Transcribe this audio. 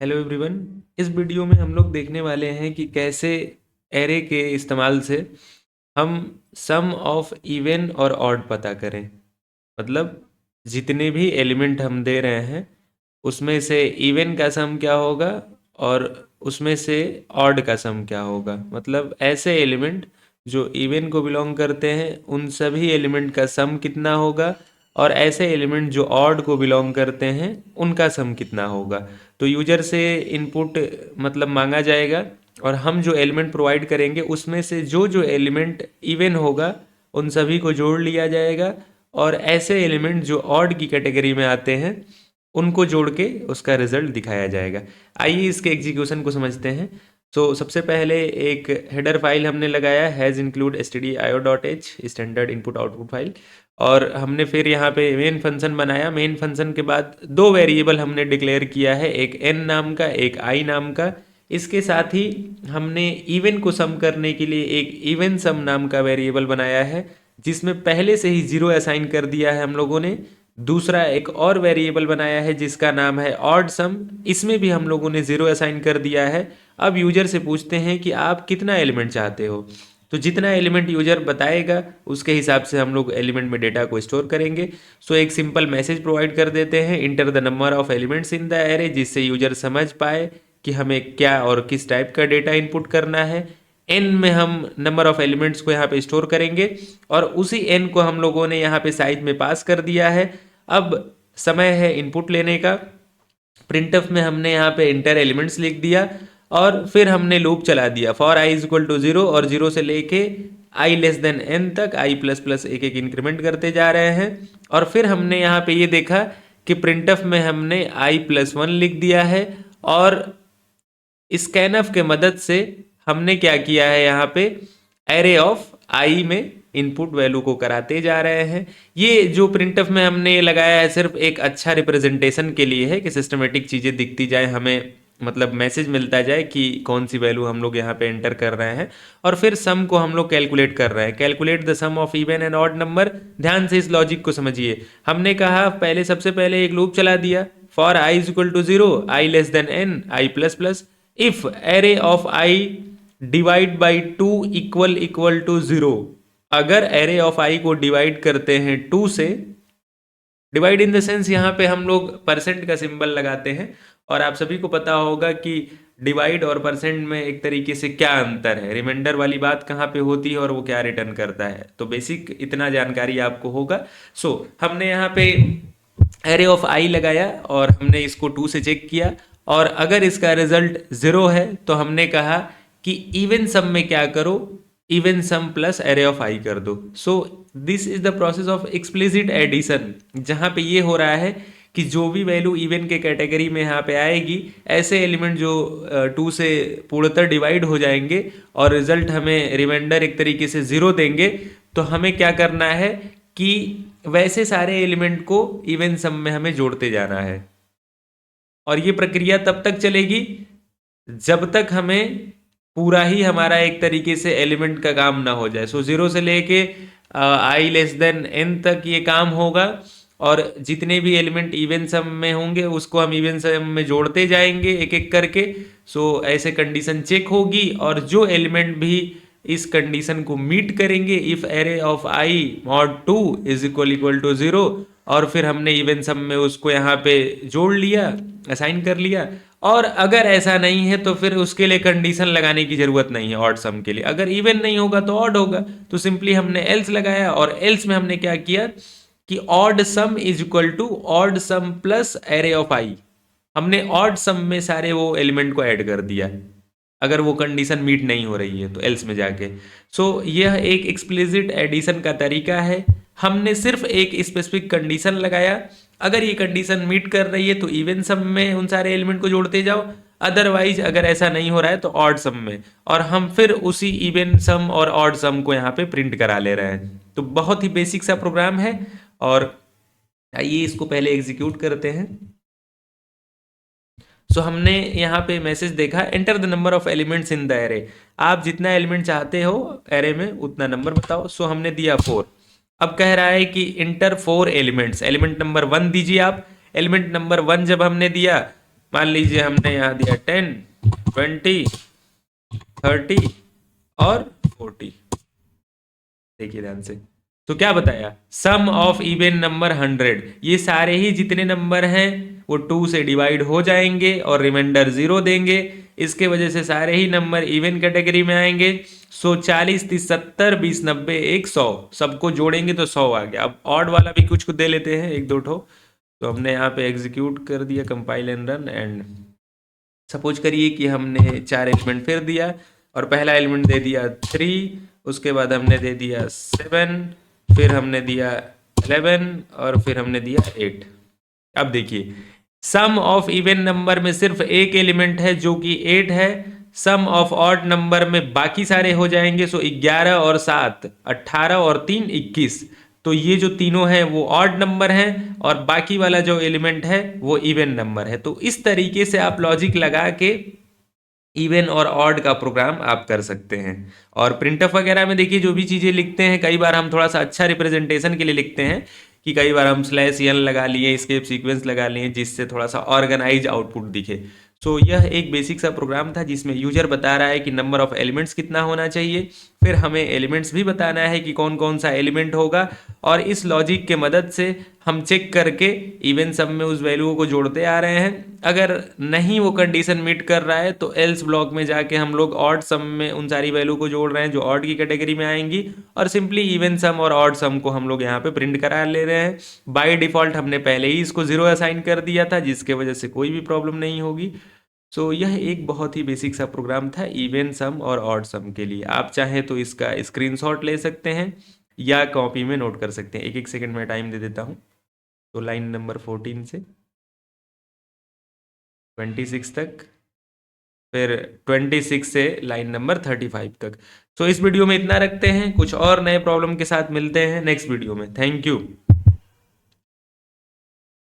Hello everyone. इस video में हम लोग देखने वाले हैं कि कैसे एरे के इस्तेमाल से हम सम ऑफ इवन और ऑड पता करें। मतलब जितने भी एलिमेंट हम दे रहे हैं उसमें से इवन का सम क्या होगा और उसमें से ऑड का सम क्या होगा। मतलब ऐसे एलिमेंट जो इवन को बिलोंग करते हैं उन सभी एलिमेंट का सम कितना होगा और ऐसे एलिमेंट जो ऑड को बिलोंग करते हैं उनका सम कितना होगा। तो यूजर से इनपुट मतलब मांगा जाएगा और हम जो एलिमेंट प्रोवाइड करेंगे उसमें से जो जो एलिमेंट इवन होगा उन सभी को जोड़ लिया जाएगा और ऐसे एलिमेंट जो ऑड की कैटेगरी में आते हैं उनको जोड़ के उसका रिजल्ट दिखाया जाएगा। आइए इसके एग्जीक्यूशन को समझते हैं। तो सबसे पहले एक हेडर फाइल हमने लगाया has include stdio.h standard input output file, और हमने फिर यहाँ पे मेन फंक्शन बनाया। मेन फंक्शन के बाद दो वेरिएबल हमने डिक्लेयर किया है, एक n नाम का एक i नाम का। इसके साथ ही हमने इवन को सम करने के लिए एक इवन सम नाम का वेरिएबल बनाया है जिसमें पहले से ही जीरो असाइन कर दिया है हम लोगों ने। दूसरा एक और वेरिएबल बनाया है जिसका नाम है ऑड सम, इसमें भी हम लोगों ने जीरो असाइन कर दिया है। अब यूजर से पूछते हैं कि आप कितना एलिमेंट चाहते हो, तो जितना एलिमेंट यूजर बताएगा उसके हिसाब से हम लोग एलिमेंट में डेटा को स्टोर करेंगे। सो एक सिंपल मैसेज प्रोवाइड कर देते हैं, enter the number of elements in the array, जिससे यूजर समझ पाए कि हमें क्या और किस टाइप का डेटा इनपुट करना है। एन में हम नंबर ऑफ एलिमेंट्स को यहाँ पे स्टोर करेंगे और उसी एन को हम लोगों ने यहाँ पे साइज में पास कर दिया है। अब समय है इनपुट लेने का। प्रिंटफ में हमने यहाँ पे इंटर एलिमेंट्स लिख दिया और फिर हमने लूप चला दिया for I is equal to zero, और जीरो से लेके आई लेस देन एन तक आई प्लस प्लस एक एक इंक्रीमेंट करते जा रहे हैं। और फिर हमने यहाँ पे ये देखा कि प्रिंटफ में हमने आई प्लस वन लिख दिया है और स्कैनफ के मदद से हमने क्या किया है, यहाँ पे एरे ऑफ आई में इनपुट वैल्यू को कराते जा रहे हैं। ये जो प्रिंटफ में हमने लगाया है सिर्फ एक अच्छा रिप्रेजेंटेशन के लिए है कि सिस्टमेटिक चीज़ें दिखती जाए, हमें मतलब मैसेज मिलता जाए कि कौन सी वैल्यू हम लोग यहाँ पे एंटर कर रहे हैं। और फिर सम को हम लोग कैलकुलेट कर रहे हैं, calculate the sum of even and odd number. ध्यान से इस लॉजिक को समझिए। हमने कहा पहले सबसे पहले एक लूप चला दिया for I is equal to zero, I less than n, I plus plus, if array of I divide by two equal to zero. अगर एरे ऑफ आई को डिवाइड करते हैं टू से, डिवाइड इन द सेंस यहाँ पे हम लोग percent का सिंबल लगाते हैं, और आप सभी को पता होगा कि डिवाइड और परसेंट में एक तरीके से क्या अंतर है, रिमाइंडर वाली बात कहाँ पे होती है और वो क्या रिटर्न करता है। तो बेसिक इतना जानकारी आपको होगा। सो हमने यहाँ पे एरे ऑफ आई लगाया और हमने इसको टू से चेक किया, और अगर इसका रिजल्ट जीरो है तो हमने कहा कि इवन सम में क्या करो, even sum plus array of i कर दो। So this is the process of explicit addition, जहाँ पे ये हो रहा है कि जो भी वैल्यू इवन के कैटेगरी में यहाँ पे आएगी, ऐसे एलिमेंट जो टू से पूर्णतः डिवाइड हो जाएंगे और रिजल्ट हमें रिमाइंडर एक तरीके से जीरो देंगे, तो हमें क्या करना है कि वैसे सारे एलिमेंट को इवन सम में हमें जोड़ते जाना है। और ये प्रक्रिया तब तक चलेगी जब तक हमें पूरा ही हमारा एक तरीके से एलिमेंट का काम ना हो जाए। सो जीरो से लेके आई लेस देन एन तक ये काम होगा, और जितने भी एलिमेंट इवन सम में होंगे उसको हम इवन सम में जोड़ते जाएंगे एक एक करके। सो ऐसे कंडीशन चेक होगी, और जो एलिमेंट भी इस कंडीशन को मीट करेंगे, if array of I mod two is equal to zero, और फिर हमने इवन सम में उसको यहाँ पे जोड़ लिया, असाइन कर लिया। और अगर ऐसा नहीं है तो फिर उसके लिए कंडीशन लगाने की जरूरत नहीं है। ऑड सम के लिए अगर इवन नहीं होगा तो ऑड होगा, तो सिंपली हमने एल्स लगाया, और एल्स में हमने क्या किया कि odd sum is equal to odd sum plus array of i. हमने ऑड सम में सारे वो एलिमेंट को ऐड कर दिया अगर वो कंडीशन मीट नहीं हो रही है तो एल्स में जाके। सो यह एक एक्सप्लिसिट एडिशन का तरीका है। हमने सिर्फ एक स्पेसिफिक कंडीशन लगाया, अगर ये कंडीशन मीट कर रही है तो इवन सम में उन सारे एलिमेंट को जोड़ते जाओ, अदरवाइज अगर ऐसा नहीं हो रहा है तो ऑड सम में, और हम फिर उसी इवन सम और ऑड सम को यहाँ पे प्रिंट करा ले रहे हैं। तो बहुत ही बेसिक सा प्रोग्राम है, और आइए इसको पहले एग्जीक्यूट करते हैं। सो हमने यहाँ पे मैसेज देखा enter the number of elements in the array. आप जितना एलिमेंट चाहते हो एरे में उतना नंबर बताओ। सो हमने दिया 4। अब कह रहा है कि इंटर 4 एलिमेंट्स, एलिमेंट नंबर 1 दीजिए आप। एलिमेंट नंबर 1 जब हमने दिया मान लीजिए हमने यहाँ दिया 10, 20, 30 और 40। देखिए ध्यान से, तो क्या बताया, सम ऑफ इवन नंबर 100, ये सारे ही जितने नंबर हैं वो 2 से डिवाइड हो जाएंगे और रिमाइंडर 0 देंगे। इसके वजह से सारे ही नंबर इवन कैटेगरी में आएंगे। 40, 30, 70, 20, 90, 100 सबको जोड़ेंगे तो 100 आ गया। अब ऑड वाला भी कुछ दे लेते हैं, एक दो ठो। तो हमने यहाँ पे एग्जीक्यूट कर दिया, compile and run, and suppose करिए कि हमने 4 एलिमेंट फिर दिया और पहला एलिमेंट दे दिया 3, उसके बाद हमने दे दिया 7, फिर हमने दिया 11 और फिर हमने दिया 8। अब देखिए, सम ऑफ इवन नंबर में सिर्फ एक एलिमेंट है जो कि 8 है। सम ऑफ ऑड नंबर में बाकी सारे हो जाएंगे। सो 11 और 7 18 और 3 21। तो ये जो तीनों हैं वो ऑड नंबर हैं और बाकी वाला जो एलिमेंट है वो इवन नंबर है। तो इस तरीके से आप लॉजिक लगा के इवन और ऑड का प्रोग्राम आप कर सकते हैं। और प्रिंटफ वगैरह में देखिए, जो भी चीज़ें लिखते हैं, कई बार हम थोड़ा सा अच्छा रिप्रेजेंटेशन के लिए लिखते हैं कि कई बार हम स्लैश एन लगा लिए, स्केप सीक्वेंस लगा लिए, जिससे थोड़ा सा ऑर्गेनाइज आउटपुट दिखे। सो यह एक बेसिक सा प्रोग्राम था जिसमें यूजर बता रहा है कि नंबर ऑफ एलिमेंट्स कितना होना चाहिए, फिर हमें एलिमेंट्स भी बताना है कि कौन कौन सा एलिमेंट होगा, और इस लॉजिक के मदद से हम चेक करके इवन सम में उस वैल्यू को जोड़ते आ रहे हैं। अगर नहीं वो कंडीशन मीट कर रहा है तो एल्स ब्लॉक में जाके हम लोग ऑड सम में उन सारी वैल्यू को जोड़ रहे हैं जो ऑड की कैटेगरी में आएंगी, और सिंपली इवन सम और ऑड सम को हम लोग यहाँ पे प्रिंट करा ले रहे हैं। बाय डिफॉल्ट हमने पहले ही इसको 0 असाइन कर दिया था, जिसके वजह से कोई भी प्रॉब्लम नहीं होगी। सो यह एक बहुत ही बेसिक सा प्रोग्राम था इवन सम और ऑड सम के लिए। आप चाहें तो इसका स्क्रीनशॉट ले सकते हैं या कॉपी में नोट कर सकते हैं। एक एक सेकंड में टाइम दे देता हूँ। तो लाइन नंबर 14 से 26 तक, फिर 26 से लाइन नंबर 35 तक। सो इस वीडियो में इतना रखते हैं, कुछ और नए प्रॉब्लम के साथ मिलते हैं नेक्स्ट वीडियो में। Thank you.